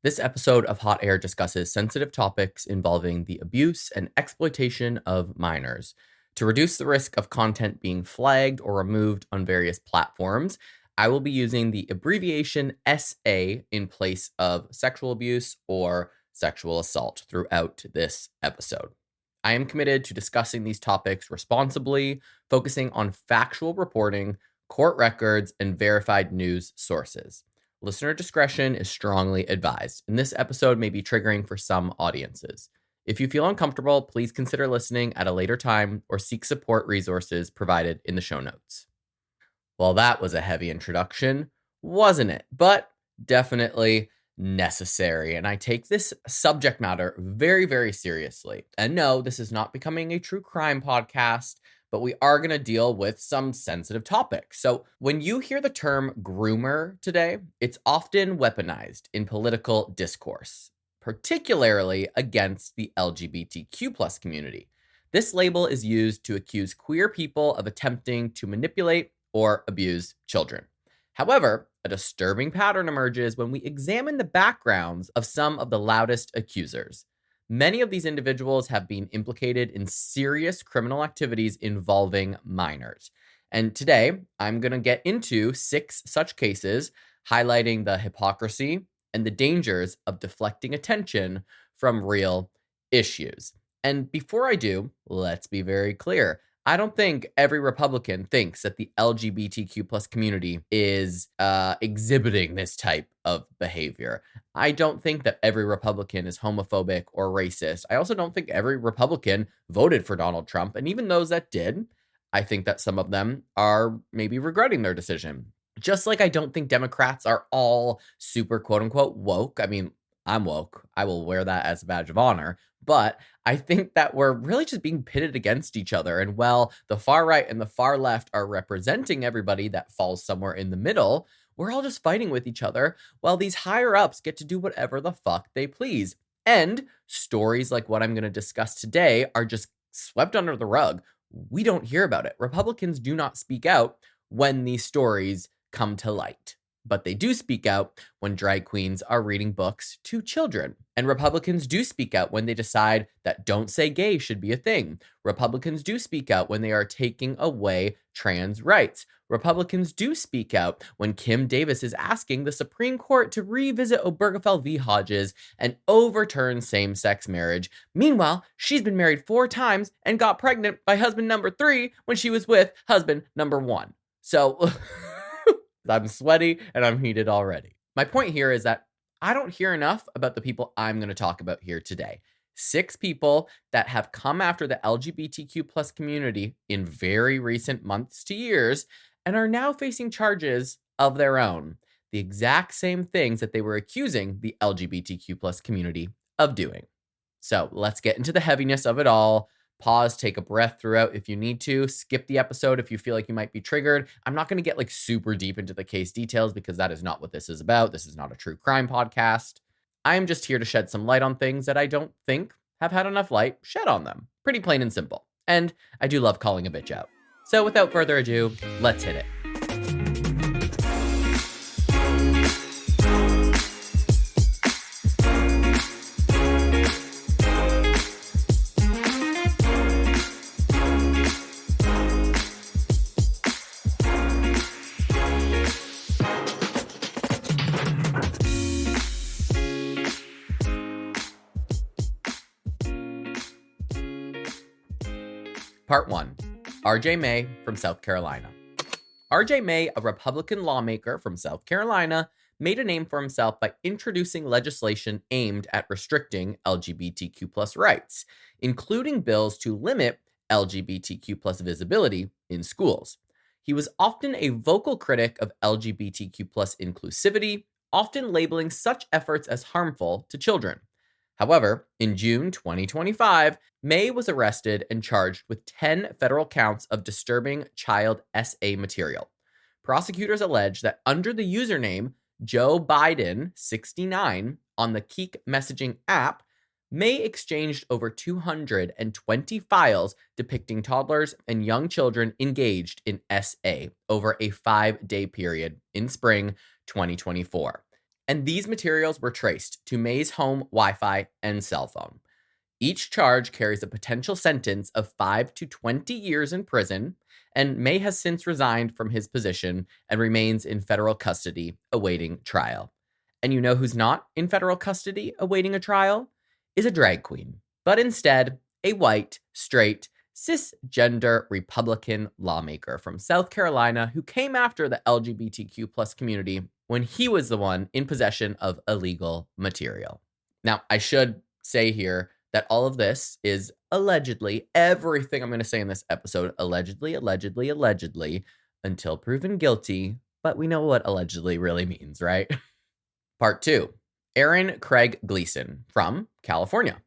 This episode of Hot Air discusses sensitive topics involving the abuse and exploitation of minors. To reduce the risk of content being flagged or removed on various platforms, I will be using the abbreviation SA in place of sexual abuse or sexual assault throughout this episode. I am committed to discussing these topics responsibly, focusing on factual reporting, court records, and verified news sources. Listener discretion is strongly advised, and this episode may be triggering for some audiences. If you feel uncomfortable, please consider listening at a later time or seek support resources provided in the show notes. Well, that was a heavy introduction, wasn't it? But definitely necessary, and I take this subject matter very, very seriously. And no, this is not becoming a true crime podcast, but we are going to deal with some sensitive topics. So when you hear the term groomer today, it's often weaponized in political discourse, particularly against the LGBTQ plus community. This label is used to accuse queer people of attempting to manipulate or abuse children. However, a disturbing pattern emerges when we examine the backgrounds of some of the loudest accusers. Many of these individuals have been implicated in serious criminal activities involving minors. And today, I'm going to get into 6 such cases, highlighting the hypocrisy and the dangers of deflecting attention from real issues. And before I do, let's be very clear. I don't think every Republican thinks that the LGBTQ plus community is exhibiting this type of behavior. I don't think that every Republican is homophobic or racist. I also don't think every Republican voted for Donald Trump. And even those that did, I think that some of them are maybe regretting their decision. Just like I don't think Democrats are all super quote unquote woke. I mean, I'm woke. I will wear that as a badge of honor. But I think that we're really just being pitted against each other. And while the far right and the far left are representing everybody that falls somewhere in the middle, we're all just fighting with each other while these higher ups get to do whatever the fuck they please. And stories like what I'm going to discuss today are just swept under the rug. We don't hear about it. Republicans do not speak out when these stories come to light. But they do speak out when drag queens are reading books to children. And Republicans do speak out when they decide that don't say gay should be a thing. Republicans do speak out when they are taking away trans rights. Republicans do speak out when Kim Davis is asking the Supreme Court to revisit Obergefell v. Hodges and overturn same-sex marriage. Meanwhile, she's been married 4 times and got pregnant by husband number 3 when she was with husband number 1. So I'm sweaty and I'm heated already. My point here is that I don't hear enough about the people I'm going to talk about here today. 6 people that have come after the LGBTQ plus community in very recent months to years and are now facing charges of their own. The exact same things that they were accusing the LGBTQ plus community of doing. So let's get into the heaviness of it all. Pause, take a breath throughout if you need to. Skip the episode if you feel like you might be triggered. I'm not going to get like super deep into the case details because that is not what this is about. This is not a true crime podcast. I'm just here to shed some light on things that I don't think have had enough light shed on them. Pretty plain and simple. And I do love calling a bitch out. So without further ado, let's hit it. Part 1. R.J. May from South Carolina. R.J. May, a Republican lawmaker from South Carolina, made a name for himself by introducing legislation aimed at restricting LGBTQ plus rights, including bills to limit LGBTQ plus visibility in schools. He was often a vocal critic of LGBTQ plus inclusivity, often labeling such efforts as harmful to children. However, in June 2025, May was arrested and charged with 10 federal counts of disturbing child SA material. Prosecutors allege that under the username Joe Biden 69 on the Keek messaging app, May exchanged over 220 files depicting toddlers and young children engaged in SA over a 5-day period in spring 2024. And these materials were traced to May's home Wi-Fi and cell phone. Each charge carries a potential sentence of 5 to 20 years in prison, and May has since resigned from his position and remains in federal custody awaiting trial. And you know who's not in federal custody awaiting a trial? Is a drag queen, but instead a white, straight, cisgender Republican lawmaker from South Carolina who came after the LGBTQ plus community when he was the one in possession of illegal material. Now, I should say here that all of this is allegedly, everything I'm going to say in this episode, allegedly, until proven guilty, but we know what allegedly really means, right? Part 2, Aaron Craig Gleason from California.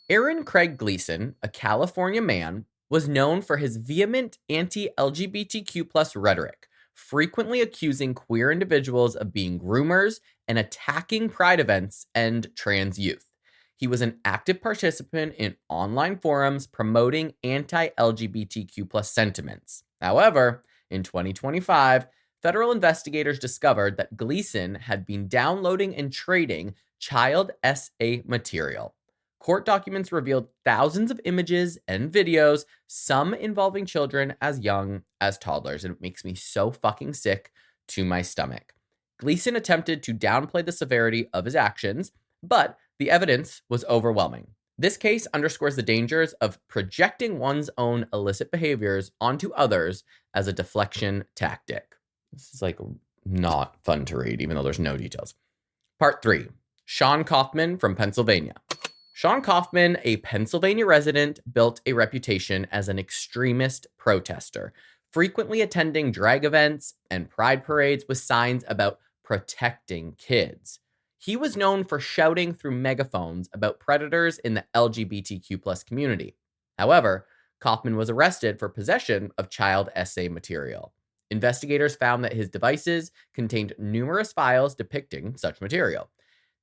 Aaron Craig Gleason, a California man, was known for his vehement anti-LGBTQ plus rhetoric, frequently accusing queer individuals of being groomers and attacking pride events and trans youth. He was an active participant in online forums promoting anti-LGBTQ plus sentiments. However, in 2025, federal investigators discovered that Gleason had been downloading and trading child SA material. Court documents revealed thousands of images and videos, some involving children as young as toddlers, and it makes me so fucking sick to my stomach. Gleason attempted to downplay the severity of his actions, but the evidence was overwhelming. This case underscores the dangers of projecting one's own illicit behaviors onto others as a deflection tactic. This is not fun to read, even though there's no details. Part 3, Sean Kaufman from Pennsylvania. Sean Kaufman, a Pennsylvania resident, built a reputation as an extremist protester, frequently attending drag events and pride parades with signs about protecting kids. He was known for shouting through megaphones about predators in the LGBTQ plus community. However, Kaufman was arrested for possession of child SA material. Investigators found that his devices contained numerous files depicting such material.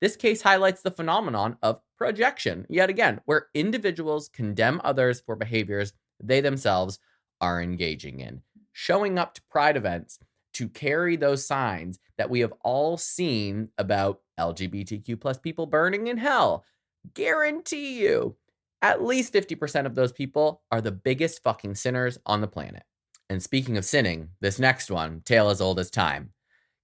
This case highlights the phenomenon of projection, yet again, where individuals condemn others for behaviors they themselves are engaging in. Showing up to pride events to carry those signs that we have all seen about LGBTQ plus people burning in hell. Guarantee you, at least 50% of those people are the biggest fucking sinners on the planet. And speaking of sinning, this next one, tale as old as time.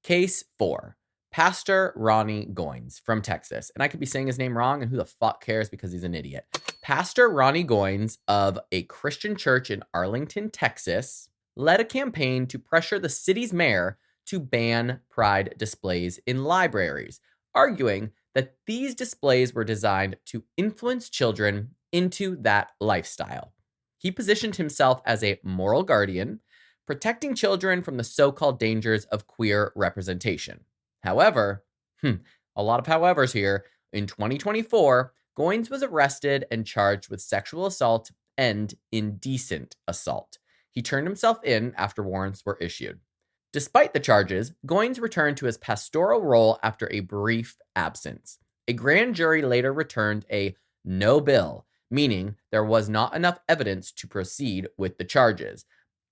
Case 4. Pastor Ronnie Goines from Texas. And I could be saying his name wrong, and who the fuck cares because he's an idiot. Pastor Ronnie Goines of a Christian church in Arlington, Texas, led a campaign to pressure the city's mayor to ban pride displays in libraries, arguing that these displays were designed to influence children into that lifestyle. He positioned himself as a moral guardian, protecting children from the so-called dangers of queer representation. However, a lot of howevers here, in 2024, Goines was arrested and charged with sexual assault and indecent assault. He turned himself in after warrants were issued. Despite the charges, Goines returned to his pastoral role after a brief absence. A grand jury later returned a no bill, meaning there was not enough evidence to proceed with the charges.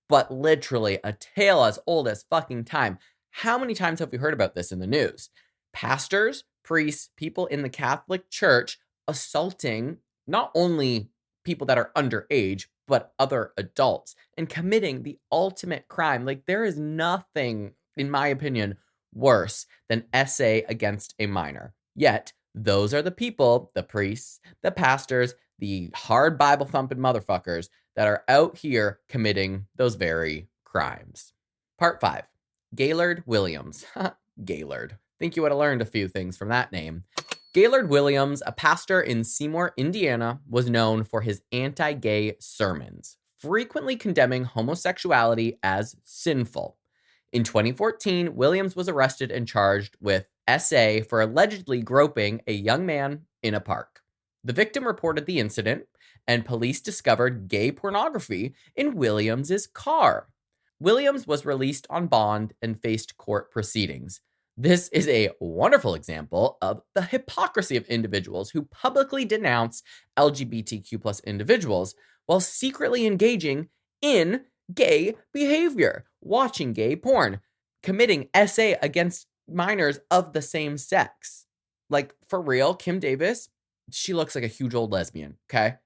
But literally, a tale as old as fucking time. How many times have we heard about this in the news? Pastors, priests, people in the Catholic Church assaulting not only people that are underage, but other adults, and committing the ultimate crime. There is nothing, in my opinion, worse than SA against a minor. Yet, those are the people, the priests, the pastors, the hard Bible-thumping motherfuckers that are out here committing those very crimes. Part 5. Gaylord Williams. Gaylord. Think you would have learned a few things from that name. Gaylord Williams, a pastor in Seymour, Indiana, was known for his anti-gay sermons, frequently condemning homosexuality as sinful. In 2014, Williams was arrested and charged with SA for allegedly groping a young man in a park. The victim reported the incident, and police discovered gay pornography in Williams's car. Williams was released on bond and faced court proceedings. This is a wonderful example of the hypocrisy of individuals who publicly denounce LGBTQ plus individuals while secretly engaging in gay behavior, watching gay porn, committing SA against minors of the same sex. Like, for real, Kim Davis, she looks like a huge old lesbian, okay?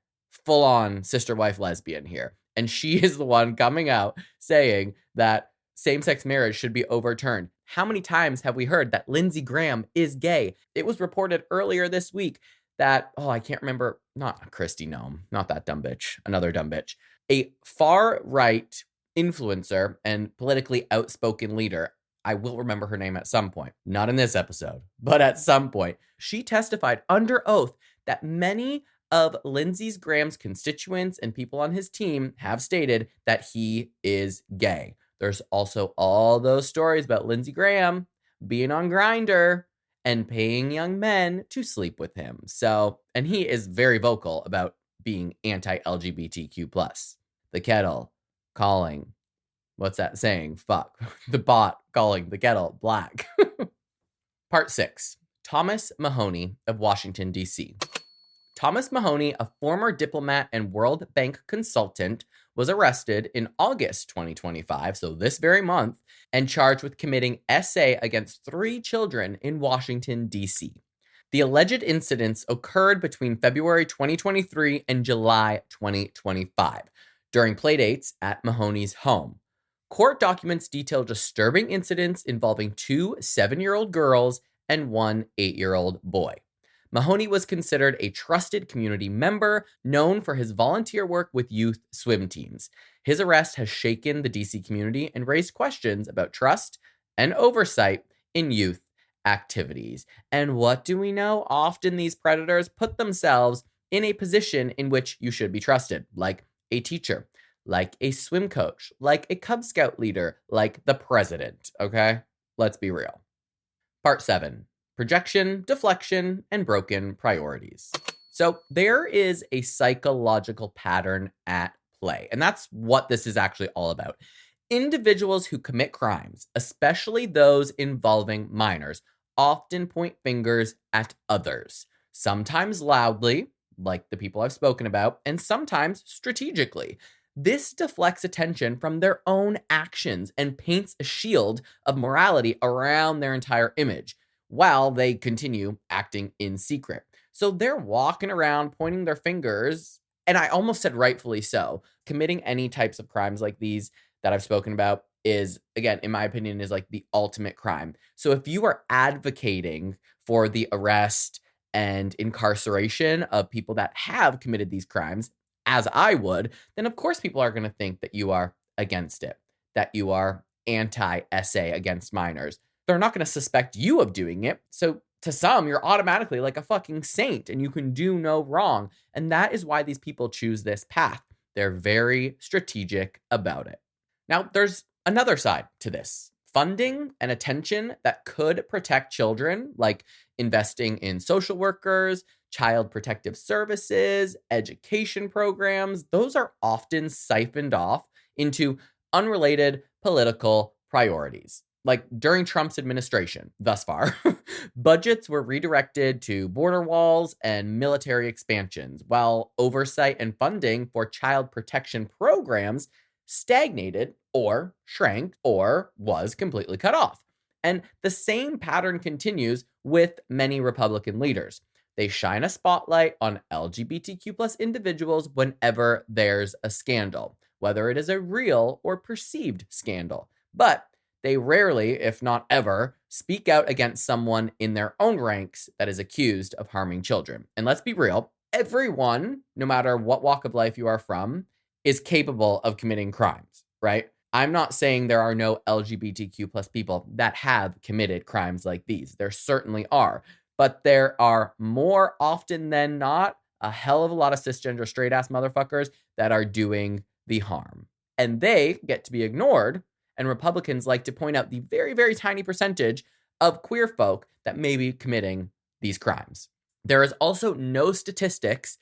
Full on sister wife lesbian here. And she is the one coming out saying that same-sex marriage should be overturned. How many times have we heard that Lindsey Graham is gay? It was reported earlier this week that, I can't remember, not Kristi Noem, not that dumb bitch, another dumb bitch. A far-right influencer and politically outspoken leader, I will remember her name at some point, not in this episode, but at some point, she testified under oath that many of Lindsey Graham's constituents and people on his team have stated that he is gay. There's also all those stories about Lindsey Graham being on Grindr and paying young men to sleep with him. So, and he is very vocal about being anti-LGBTQ+. The kettle calling, what's that saying? Fuck. The bot calling the kettle black. Part 6. Thomas Mahoney of Washington, D.C. Thomas Mahoney, a former diplomat and World Bank consultant, was arrested in August 2025, so this very month, and charged with committing SA against 3 children in Washington, D.C. The alleged incidents occurred between February 2023 and July 2025, during playdates at Mahoney's home. Court documents detail disturbing incidents involving 2 7-year-old girls and 1 8-year-old boy. Mahoney was considered a trusted community member, known for his volunteer work with youth swim teams. His arrest has shaken the DC community and raised questions about trust and oversight in youth activities. And what do we know? Often these predators put themselves in a position in which you should be trusted, like a teacher, like a swim coach, like a Cub Scout leader, like the president, okay? Let's be real. Part 7. Projection, deflection, and broken priorities. So there is a psychological pattern at play, and that's what this is actually all about. Individuals who commit crimes, especially those involving minors, often point fingers at others, sometimes loudly, like the people I've spoken about, and sometimes strategically. This deflects attention from their own actions and paints a shield of morality around their entire image, while they continue acting in secret. So they're walking around pointing their fingers, and I almost said rightfully so. Committing any types of crimes like these that I've spoken about is, again, in my opinion, is like the ultimate crime. So if you are advocating for the arrest and incarceration of people that have committed these crimes, as I would, then of course people are going to think that you are against it, that you are anti-SA against minors. They're not going to suspect you of doing it. So to some, you're automatically like a fucking saint and you can do no wrong. And that is why these people choose this path. They're very strategic about it. Now, there's another side to this. Funding and attention that could protect children, like investing in social workers, child protective services, education programs, those are often siphoned off into unrelated political priorities. Like during Trump's administration, thus far, budgets were redirected to border walls and military expansions, while oversight and funding for child protection programs stagnated or shrank or was completely cut off. And the same pattern continues with many Republican leaders. They shine a spotlight on LGBTQ plus individuals whenever there's a scandal, whether it is a real or perceived scandal. But they rarely, if not ever, speak out against someone in their own ranks that is accused of harming children. And let's be real, everyone, no matter what walk of life you are from, is capable of committing crimes, right? I'm not saying there are no LGBTQ plus people that have committed crimes like these. There certainly are. But there are more often than not a hell of a lot of cisgender straight ass motherfuckers that are doing the harm. And they get to be ignored. And Republicans like to point out the very, very tiny percentage of queer folk that may be committing these crimes. There is also no statistics,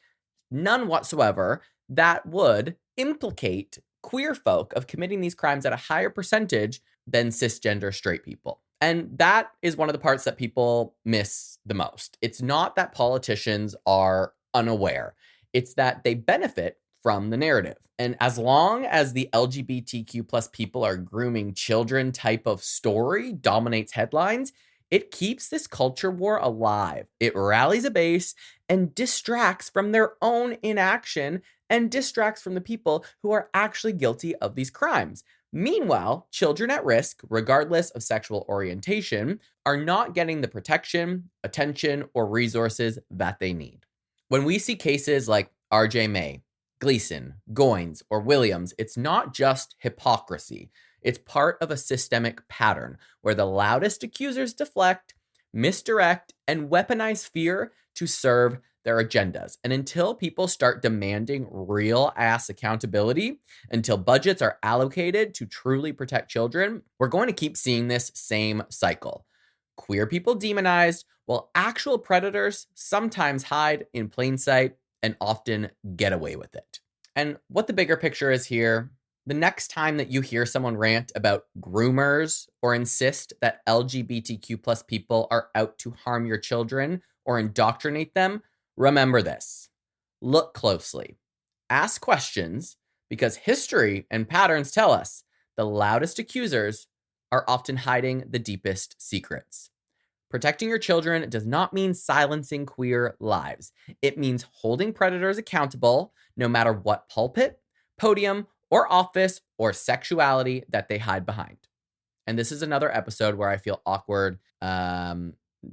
none whatsoever, that would implicate queer folk of committing these crimes at a higher percentage than cisgender straight people. And that is one of the parts that people miss the most. It's not that politicians are unaware. It's that they benefit from the narrative. And as long as the LGBTQ plus people are grooming children type of story dominates headlines, It keeps this culture war alive. It rallies a base and distracts from their own inaction and distracts from the people who are actually guilty of these crimes. Meanwhile, children at risk, regardless of sexual orientation, are not getting the protection, attention, or resources that they need. When we see cases like RJ May, Gleason, Goins, or Williams, it's not just hypocrisy. It's part of a systemic pattern where the loudest accusers deflect, misdirect, and weaponize fear to serve their agendas. And until people start demanding real ass accountability, until budgets are allocated to truly protect children, we're going to keep seeing this same cycle. Queer people demonized, while actual predators sometimes hide in plain sight and often get away with it. And what the bigger picture is here, the next time that you hear someone rant about groomers or insist that LGBTQ plus people are out to harm your children or indoctrinate them, remember this. Look closely. Ask questions, because history and patterns tell us the loudest accusers are often hiding the deepest secrets. Protecting your children does not mean silencing queer lives. It means holding predators accountable, no matter what pulpit, podium, or office or sexuality that they hide behind. And this is another episode where I feel awkward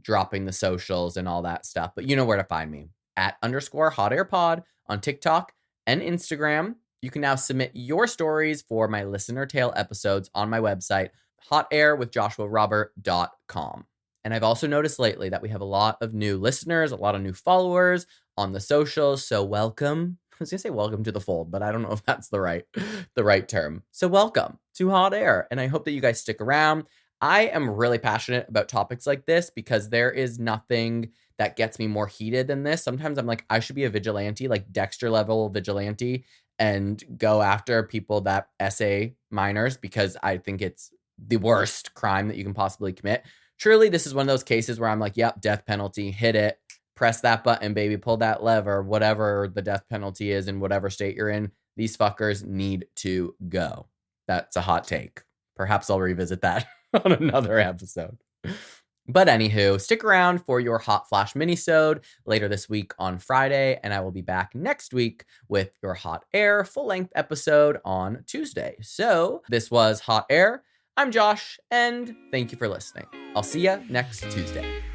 dropping the socials and all that stuff, but you know where to find me. @_hotairpod on TikTok and Instagram. You can now submit your stories for my listener tale episodes on my website, hotairwithjoshuarobert.com. And I've also noticed lately that we have a lot of new listeners, a lot of new followers on the socials. So welcome. I was gonna say welcome to the fold, but I don't know if that's the right term. So welcome to Hot Air. And I hope that you guys stick around. I am really passionate about topics like this because there is nothing that gets me more heated than this. Sometimes I'm like, I should be a vigilante, like Dexter level vigilante, and go after people that essay minors because I think it's the worst crime that you can possibly commit. Truly, this is one of those cases where I'm like, yep, death penalty, hit it, press that button, baby, pull that lever, whatever the death penalty is in whatever state you're in. These fuckers need to go. That's a hot take. Perhaps I'll revisit that on another episode. But anywho, stick around for your Hot Flash minisode later this week on Friday, and I will be back next week with your Hot Air full-length episode on Tuesday. So this was Hot Air. I'm Josh, and thank you for listening. I'll see you next Tuesday.